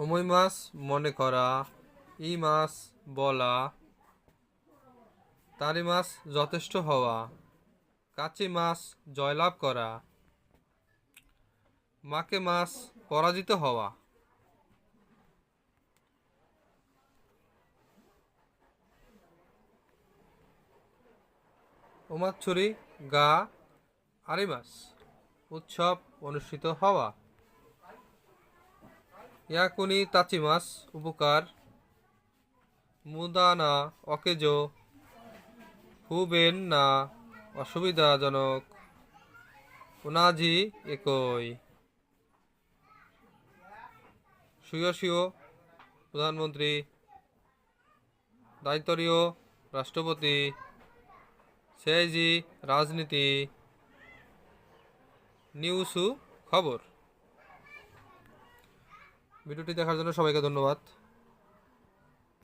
অমই মাস মনে করা, ই মাস বলা, তারি মাস যথেষ্ট হওয়া, কাচি মাস জয়লাভ করা, মাকে মাস পরাজিত হওয়া। ওমাচ্ছুরি গা আরি মাস উৎসব অনুষ্ঠিত হওয়া। ইয়াকুনি তাচি মাস উপকার, মুদা না অকেজো, হুবেন না অসুবিধাজনক, উনাজি একই। সুয়সীয় প্রধানমন্ত্রী, দায়িত্বরীয় রাষ্ট্রপতি, সেজি রাজনীতি, নিউজু খবর। ভিডিওটি দেখার জন্য সবাইকে ধন্যবাদ।